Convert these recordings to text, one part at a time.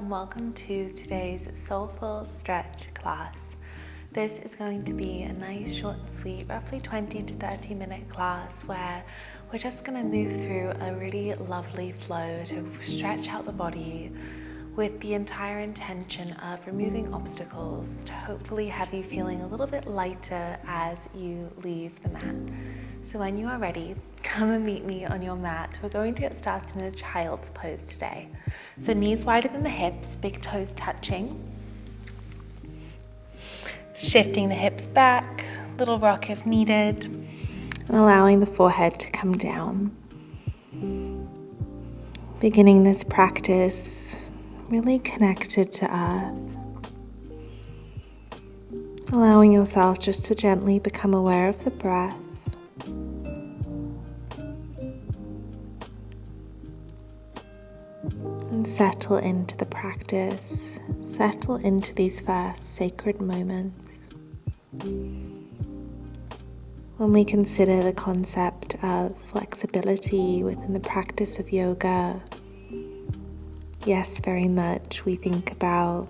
and welcome to today's Soulful Stretch class. This is going to be a nice, short and sweet, roughly 20 to 30 minute class where we're just going to move through a really lovely flow to stretch out the body with the entire intention of removing obstacles to hopefully have you feeling a little bit lighter as you leave the mat. So when you are ready, come and meet me on your mat. We're going to get started in a child's pose today. So knees wider than the hips, big toes touching. Shifting the hips back, little rock if needed, and allowing the forehead to come down. Beginning this practice really connected to earth. Allowing yourself just to gently become aware of the breath. And settle into the practice. Settle into these first sacred moments. When we consider the concept of flexibility within the practice of yoga, yes, very much we think about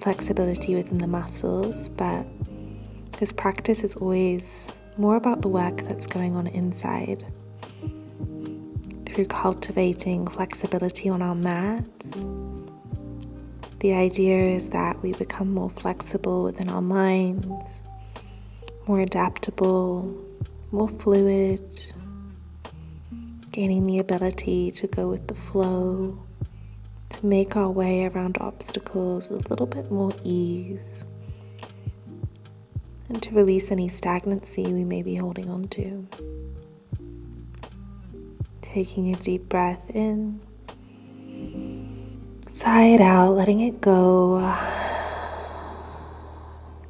flexibility within the muscles, but this practice is always more about the work that's going on inside. Through cultivating flexibility on our mats, the idea is that we become more flexible within our minds, more adaptable, more fluid, gaining the ability to go with the flow, to make our way around obstacles with a little bit more ease, and to release any stagnancy we may be holding on to. Taking a deep breath in, sigh it out, letting it go.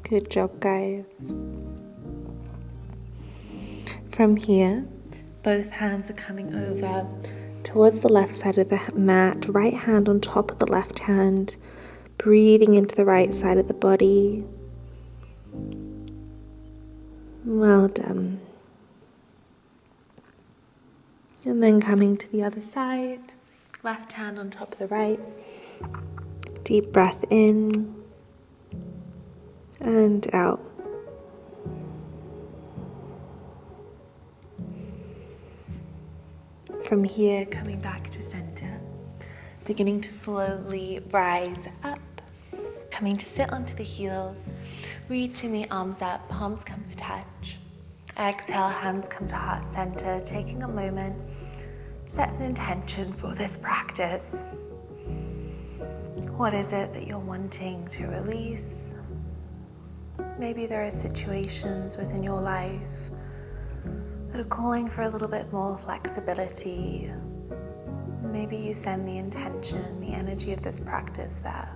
Good job, guys. From here, both hands are coming over towards the left side of the mat, right hand on top of the left hand, breathing into the right side of the body. Well done. And then coming to the other side, left hand on top of the right. Deep breath in and out. From here, coming back to center, beginning to slowly rise up, coming to sit onto the heels, reaching the arms up, palms come to touch. Exhale, hands come to heart center, taking a moment, set an intention for this practice. What is it that you're wanting to release? Maybe there are situations within your life that are calling for a little bit more flexibility. Maybe you send the intention, the energy of this practice there.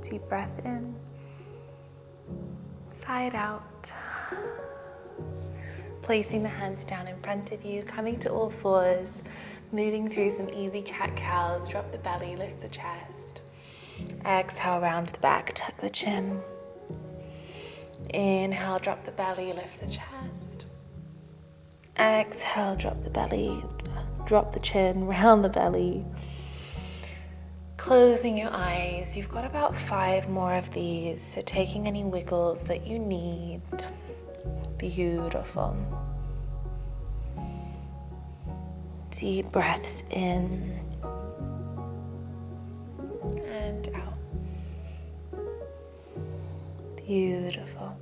Deep breath in, sigh it out. Placing the hands down in front of you, coming to all fours, moving through some easy cat-cows, drop the belly, lift the chest. Exhale, round the back, tuck the chin. Inhale, drop the belly, lift the chest. Exhale, drop the belly, drop the chin, round the belly. Closing your eyes, you've got about 5 more of these, so taking any wiggles that you need. Beautiful. Deep breaths in and out. Beautiful.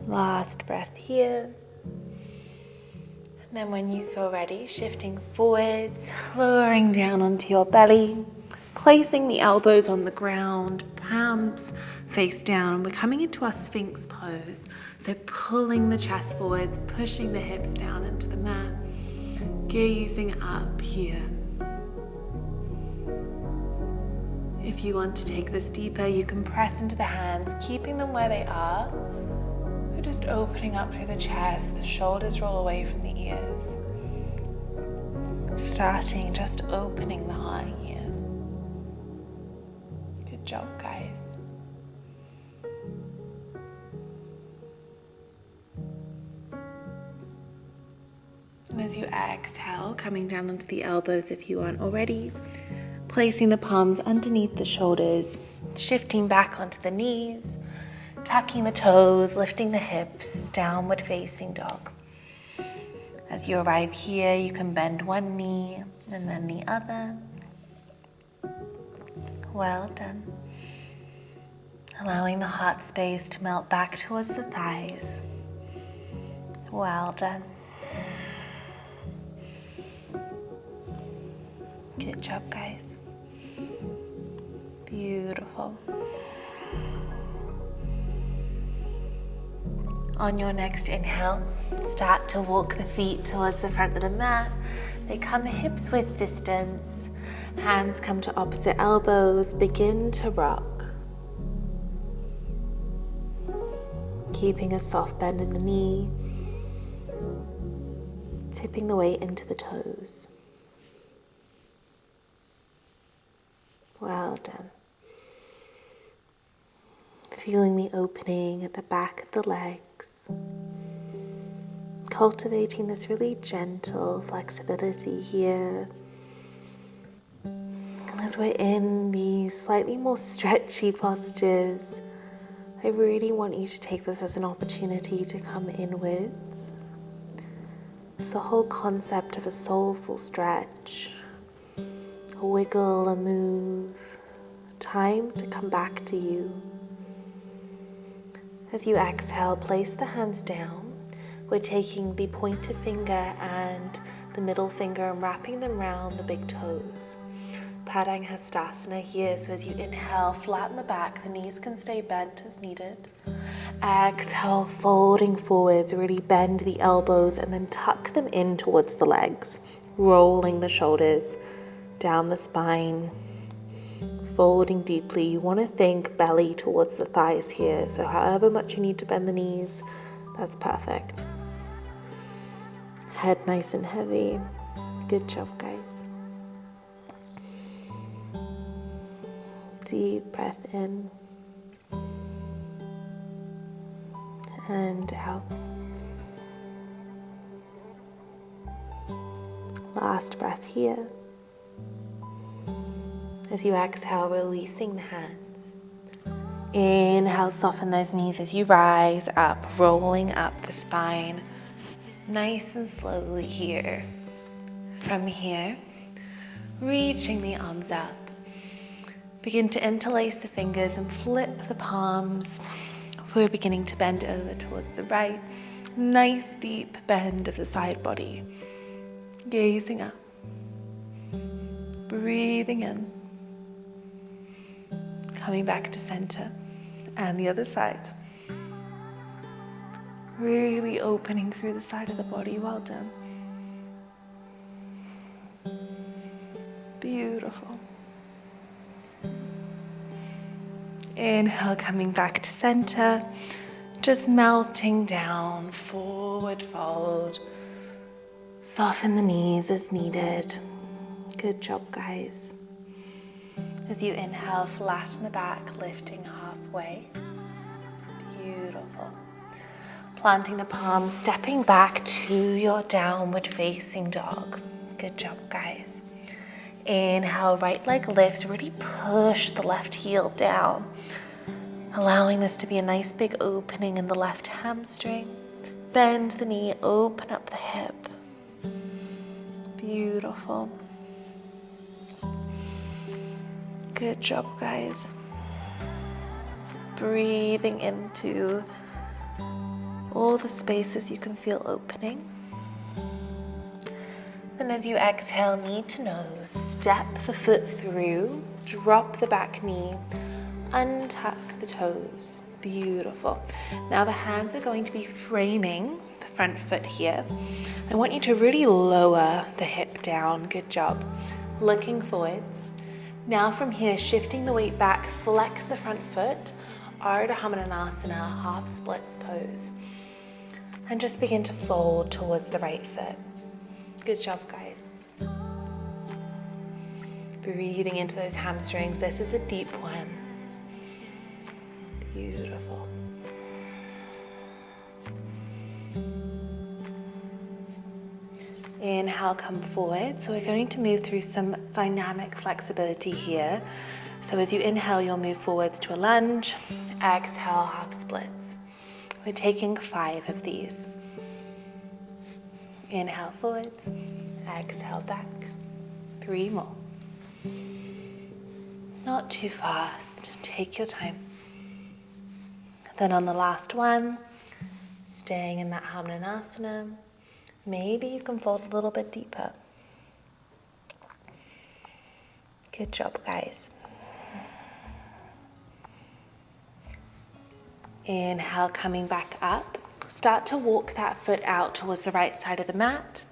Last breath here. And then when you feel ready, shifting forwards, lowering down onto your belly, placing the elbows on the ground, palms face down. We're coming into our Sphinx pose. So pulling the chest forwards, pushing the hips down into the mat, gazing up here. If you want to take this deeper, you can press into the hands, keeping them where they are. We're just opening up through the chest, the shoulders roll away from the ears. Starting just opening the heart here. Good job, guys. And as as you exhale, coming down onto the elbows if you aren't already, placing the palms underneath the shoulders, shifting back onto the knees, tucking the toes, lifting the hips, downward facing dog. As you arrive here, you can bend one knee and then the other. Well done. Allowing the heart space to melt back towards the thighs. Well done. Good job, guys. Beautiful. On your next inhale, start to walk the feet towards the front of the mat. They come hips width distance. Hands come to opposite elbows. Begin to rock. Keeping a soft bend in the knee. Tipping the weight into the toes. Well done. Feeling the opening at the back of the legs. Cultivating this really gentle flexibility here. And as we're in these slightly more stretchy postures, I really want you to take this as an opportunity to come inwards. It's the whole concept of a soulful stretch, a wiggle, a move, time to come back to you. As you exhale, place the hands down. We're taking the pointer finger and the middle finger and wrapping them around the big toes. Padangusthasana here, so as you inhale, flatten the back, the knees can stay bent as needed. Exhale, folding forwards, really bend the elbows and then tuck them in towards the legs, rolling the shoulders down the spine, folding deeply. You want to think belly towards the thighs here, so however much you need to bend the knees, that's perfect. Head nice and heavy. Good job, guys. Deep breath in and out. Last breath here. As you exhale, releasing the hands. Inhale, soften those knees as you rise up, rolling up the spine. Nice and slowly here. From here, reaching the arms up. Begin to interlace the fingers and flip the palms. We're beginning to bend over towards the right. Nice deep bend of the side body. Gazing up. Breathing in. Coming back to center. And the other side. Really opening through the side of the body. Well done. Beautiful. Inhale, coming back to center. Just melting down, forward fold. Soften the knees as needed. Good job, guys. As you inhale, flatten the back, lifting halfway. Beautiful. Planting the palms, stepping back to your downward facing dog. Good job, guys. Inhale, right leg lifts, really push the left heel down. Allowing this to be a nice big opening in the left hamstring. Bend the knee, open up the hip. Beautiful. Good job, guys. Breathing into all the spaces you can feel opening. Then as you exhale, knee to nose, step the foot through, drop the back knee, untuck the toes. Beautiful. Now the hands are going to be framing the front foot here. I want you to really lower the hip down. Good job. Looking forwards. Now from here, shifting the weight back, flex the front foot, Ardha Hamanasana, half splits pose. And just begin to fold towards the right foot. Good job, guys. Breathing into those hamstrings. This is a deep one. Beautiful. inhale, come forward. So we're going to move through some dynamic flexibility here. So as you inhale, you'll move forwards to a lunge. Exhale, half splits. We're taking 5 of these. Inhale forwards, exhale back. 3 more. Not too fast, take your time. Then on the last one, staying in that Hamanasana, maybe you can fold a little bit deeper. Good job, guys. Inhale, coming back up. Start to walk that foot out towards the right side of the mat.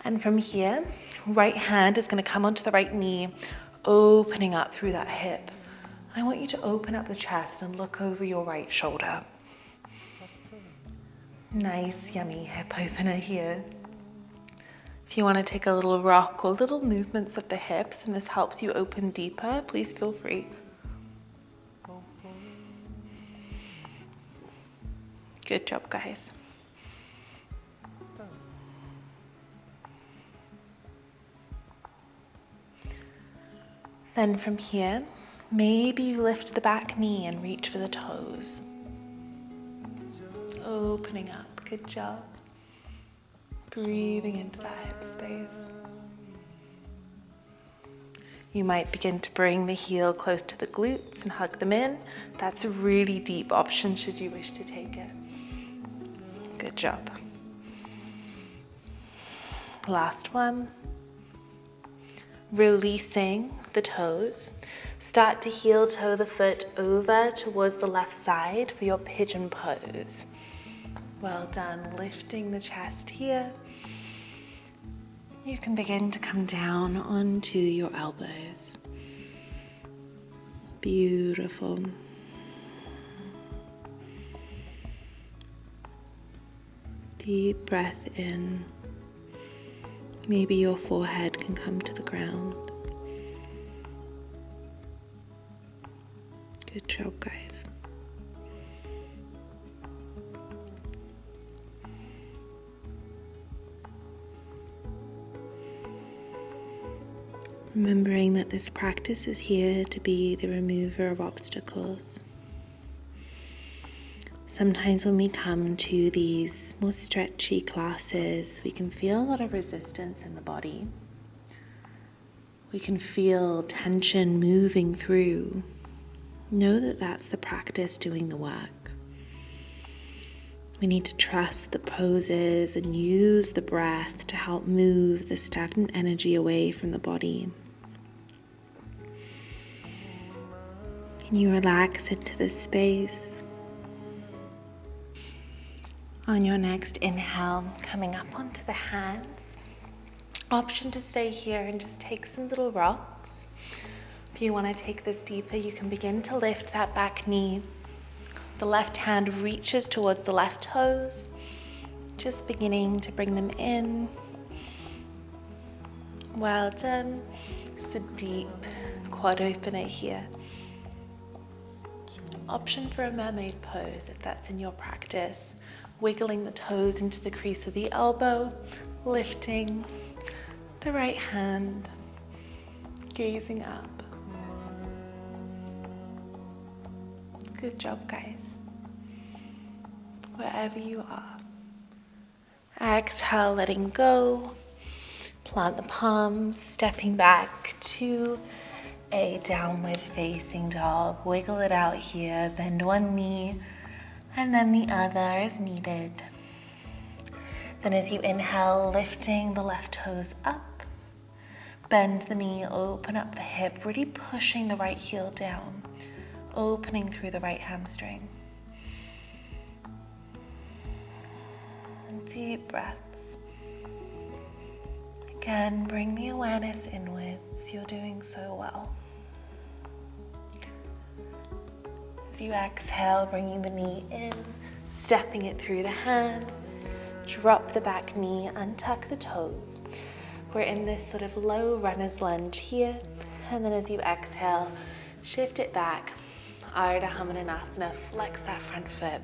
And from here, right hand is going to come onto the right knee, opening up through that hip. I want you to open up the chest and look over your right shoulder. Nice, yummy hip opener here. If you want to take a little rock or little movements of the hips and this helps you open deeper, please feel free. Good job, guys. Then from here, maybe you lift the back knee and reach for the toes. Opening up, good job. Breathing into that hip space. You might begin to bring the heel close to the glutes and hug them in. That's a really deep option should you wish to take it. Good job. Last one. Releasing the toes. Start to heel toe the foot over towards the left side for your pigeon pose. Well done. Lifting the chest here. You can begin to come down onto your elbows. Beautiful. Deep breath in. Maybe your forehead can come to the ground. Good job, guys. Remembering that this practice is here to be the remover of obstacles. Sometimes when we come to these more stretchy classes, we can feel a lot of resistance in the body. We can feel tension moving through. Know that that's the practice doing the work. We need to trust the poses and use the breath to help move the stagnant energy away from the body. Can you relax into this space? On your next inhale, coming up onto the hands. Option to stay here and just take some little rocks. If you want to take this deeper, you can begin to lift that back knee. The left hand reaches towards the left toes, just beginning to bring them in. Well done. It's a deep quad opener here. Option for a mermaid pose if that's in your practice. Wiggling the toes into the crease of the elbow, lifting the right hand, gazing up. Good job, guys. Wherever you are. Exhale, letting go. Plant the palms, stepping back to a downward facing dog. Wiggle it out here, bend one knee and then the other as needed. Then as you inhale, lifting the left toes up, bend the knee, open up the hip, really pushing the right heel down, opening through the right hamstring. Deep breaths. Again, bring the awareness inwards. You're doing so well. As you exhale, bringing the knee in, stepping it through the hands, drop the back knee, untuck the toes. We're in this sort of low runner's lunge here, and then as you exhale, shift it back, Ardha Hamanasana, flex that front foot.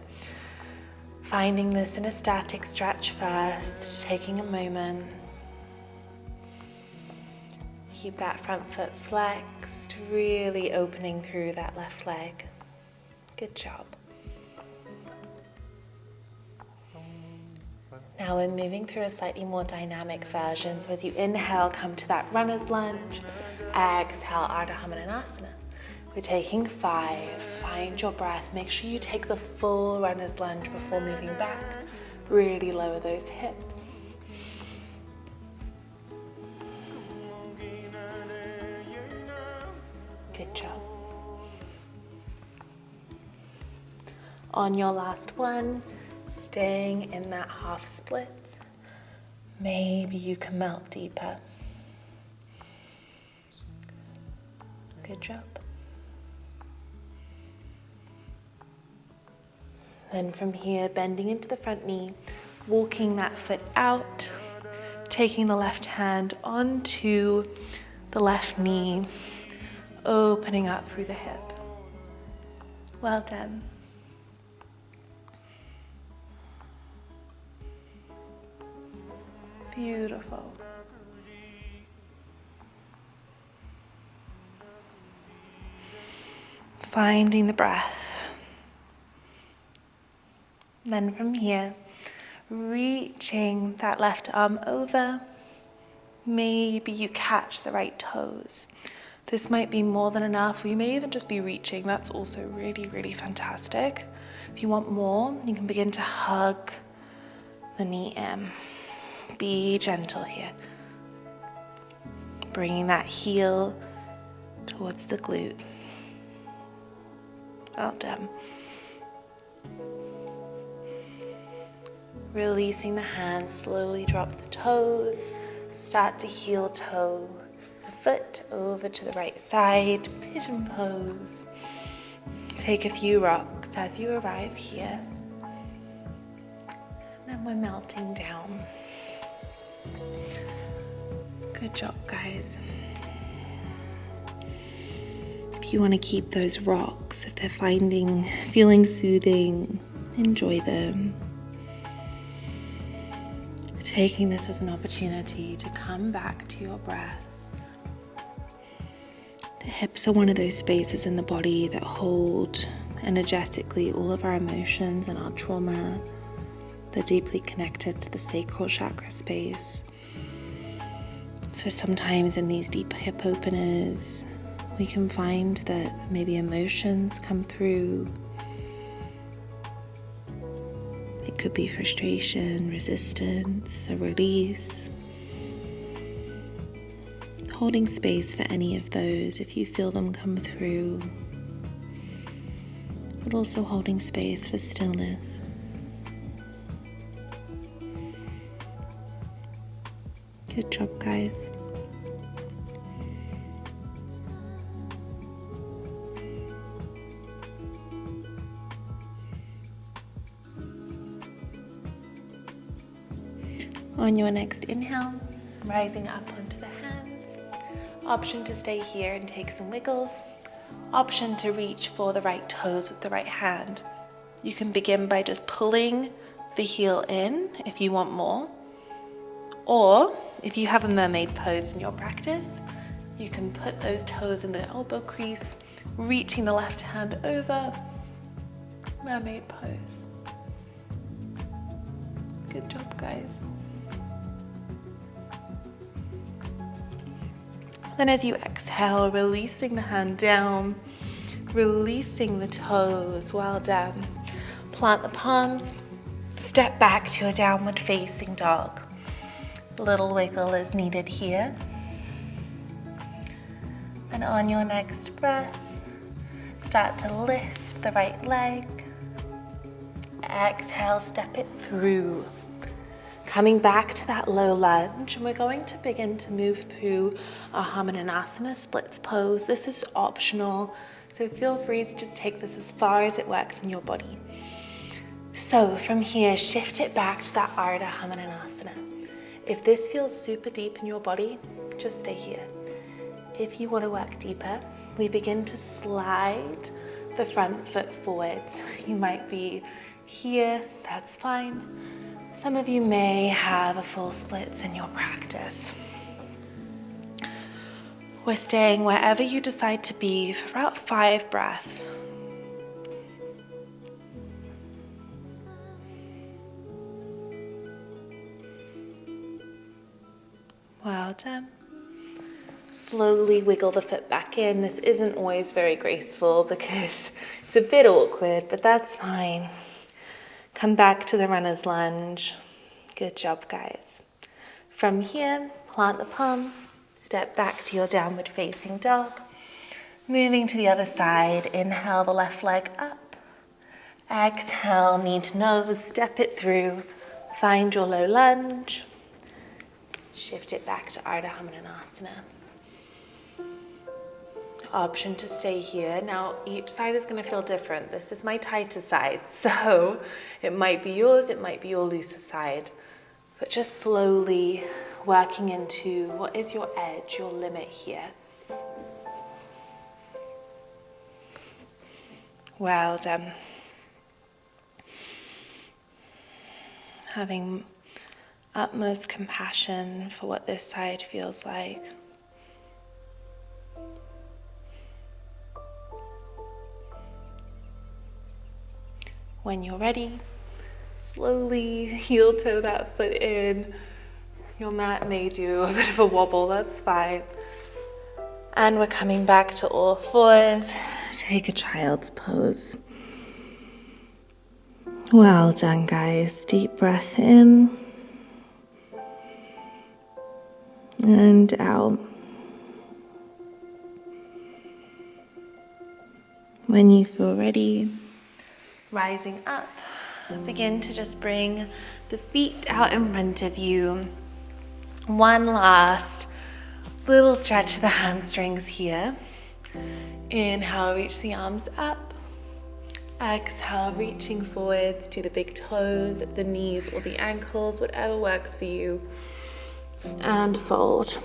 Finding this in a static stretch first, taking a moment. Keep that front foot flexed, really opening through that left leg. Good job. Now we're moving through a slightly more dynamic version. So as you inhale, come to that runner's lunge. Exhale, Ardha Hamananasana. We're taking 5. Find your breath. Make sure you take the full runner's lunge before moving back. Really lower those hips. Good job. On your last one, staying in that half split. Maybe you can melt deeper. Good job. Then from here, bending into the front knee, walking that foot out, taking the left hand onto the left knee, opening up through the hip. Well done. Beautiful. Finding the breath. Then from here, reaching that left arm over. Maybe you catch the right toes. This might be more than enough. You may even just be reaching. That's also really, really fantastic. If you want more, you can begin to hug the knee in. Be gentle here. Bringing that heel towards the glute. Well done. Releasing the hands, slowly drop the toes. Start to heel toe the foot over to the right side. Pigeon pose. Take a few rocks as you arrive here. And then we're melting down. Good job, guys. If you want to keep those rocks, if they're feeling soothing, enjoy them. Taking this as an opportunity to come back to your breath. The hips are one of those spaces in the body that hold energetically all of our emotions and our trauma. They're deeply connected to the sacral chakra space. So sometimes in these deep hip openers, we can find that maybe emotions come through. It could be frustration, resistance, a release. Holding space for any of those if you feel them come through, but also holding space for stillness. Good job, guys. On your next inhale, rising up onto the hands. Option to stay here and take some wiggles. Option to reach for the right toes with the right hand. You can begin by just pulling the heel in if you want more. Or if you have a mermaid pose in your practice, you can put those toes in the elbow crease, reaching the left hand over. Mermaid pose. Good job, guys. Then as you exhale, releasing the hand down, releasing the toes. Well done. Plant the palms, step back to a downward facing dog. A little wiggle is needed here. And on your next breath, start to lift the right leg. Exhale, step it through. Coming back to that low lunge, and we're going to begin to move through our Hamananasana splits pose. This is optional, so feel free to just take this as far as it works in your body. So from here, shift it back to that Ardha Hamananasana. If this feels super deep in your body, just stay here. If you want to work deeper, we begin to slide the front foot forwards. You might be here, that's fine. Some of you may have a full splits in your practice. We're staying wherever you decide to be for about 5 breaths. Well done. Slowly wiggle the foot back in. This isn't always very graceful because it's a bit awkward, but that's fine. Come back to the runner's lunge. Good job, guys. From here, plant the palms, step back to your downward facing dog. Moving to the other side, inhale the left leg up. Exhale, knee to nose, step it through. Find your low lunge. Shift it back to Ardha Hamananasana. Option to stay here. Now, each side is going to feel different. This is my tighter side, so it might be yours, it might be your looser side. But just slowly working into what is your edge, your limit here. Well done. Having utmost compassion for what this side feels like. When you're ready, slowly heel toe that foot in. Your mat may do a bit of a wobble, that's fine. And we're coming back to all fours. Take a child's pose. Well done, guys. Deep breath in and out. When you feel ready, rising up, begin to just bring the feet out in front of you. One last little stretch of the hamstrings here. Inhale, reach the arms up. Exhale, reaching forwards to the big toes, the knees or the ankles, whatever works for you. And fold.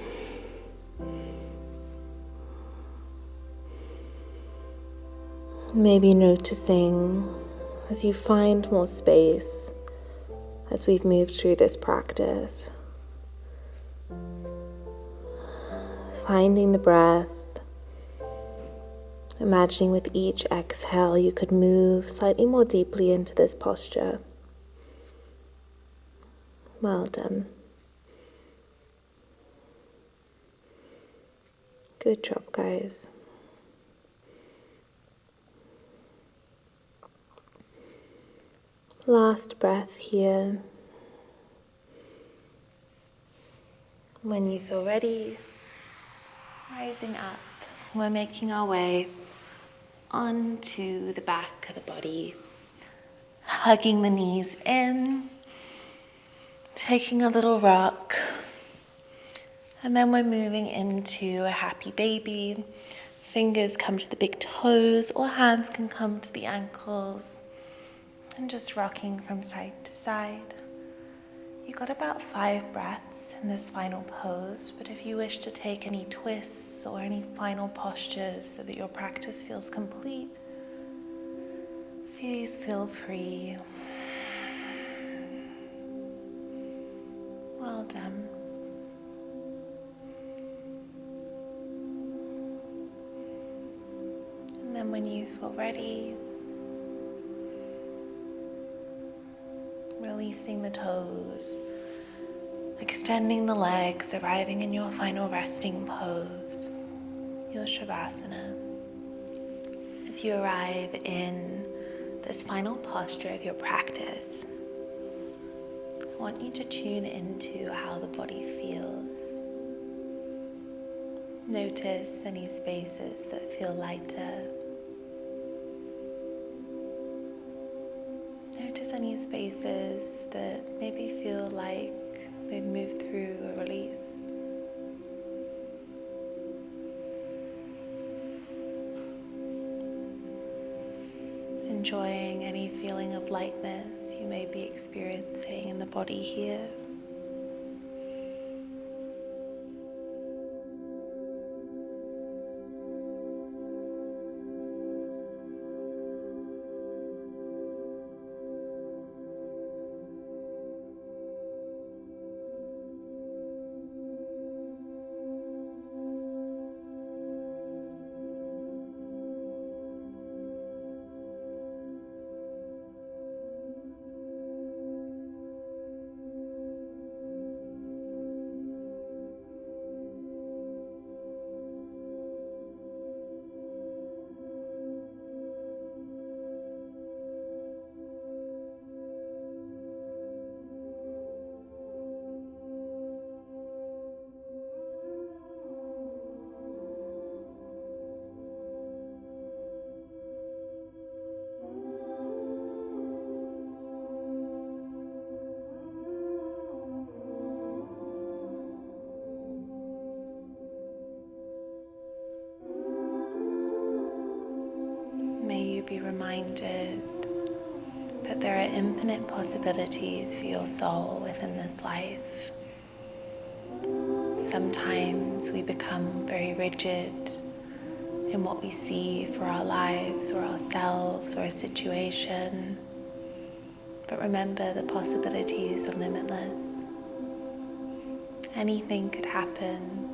Maybe noticing as you find more space as we've moved through this practice. Finding the breath. Imagining with each exhale you could move slightly more deeply into this posture. Well done. Good job, guys. Last breath here. When you feel ready, rising up, we're making our way onto the back of the body, hugging the knees in, taking a little rock, and then we're moving into a happy baby. Fingers come to the big toes, or hands can come to the ankles, and just rocking from side to side. You got about 5 breaths in this final pose, but if you wish to take any twists or any final postures so that your practice feels complete, please feel free. Well done. And then when you feel ready, releasing the toes, extending the legs, arriving in your final resting pose, your Shavasana. As you arrive in this final posture of your practice, I want you to tune into how the body feels. Notice any spaces that feel lighter. Notice any spaces that maybe feel like they've moved through a release. Enjoying any feeling of lightness you may be experiencing in the body here. be reminded that there are infinite possibilities for your soul within this life. Sometimes we become very rigid in what we see for our lives or ourselves or a situation. But remember, the possibilities are limitless. Anything could happen,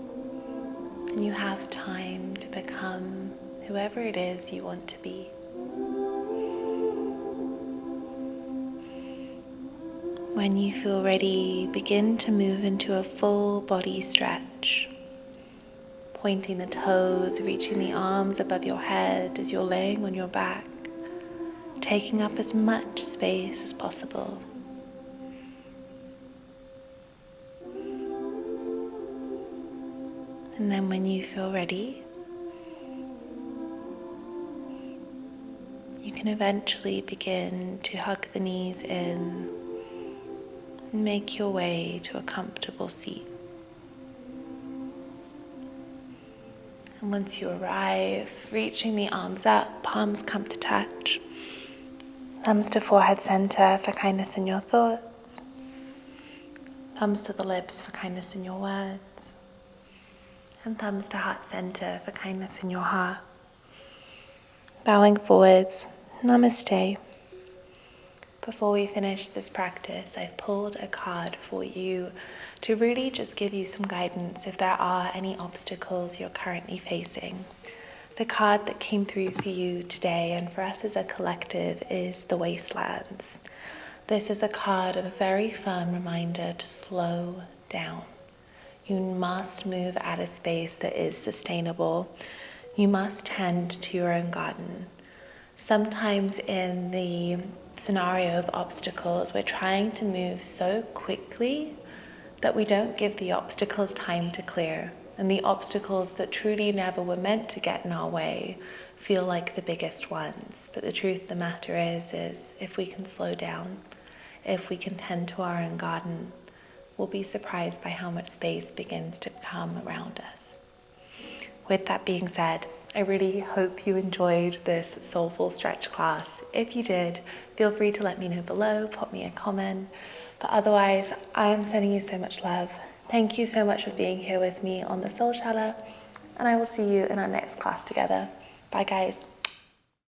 and you have time to become whoever it is you want to be. When you feel ready, begin to move into a full body stretch, pointing the toes, reaching the arms above your head as you're laying on your back, taking up as much space as possible. And then when you feel ready, you can eventually begin to hug the knees in and make your way to a comfortable seat. And once you arrive, reaching the arms up, palms come to touch, thumbs to forehead center for kindness in your thoughts, thumbs to the lips for kindness in your words, and thumbs to heart center for kindness in your heart. Bowing forwards, namaste. Before we finish this practice, I've pulled a card for you to really just give you some guidance if there are any obstacles you're currently facing. The card that came through for you today and for us as a collective is the Wastelands. This is a card of a very firm reminder to slow down. You must move at a pace that is sustainable. You must tend to your own garden. Sometimes in the scenario of obstacles, we're trying to move so quickly that we don't give the obstacles time to clear. And the obstacles that truly never were meant to get in our way feel like the biggest ones. But the truth of the matter is if we can slow down, if we can tend to our own garden, we'll be surprised by how much space begins to come around us. With that being said, I really hope you enjoyed this Soulful Stretch class. If you did, feel free to let me know below, pop me a comment. But otherwise, I am sending you so much love. Thank you so much for being here with me on the Soul Shala, and I will see you in our next class together. Bye guys.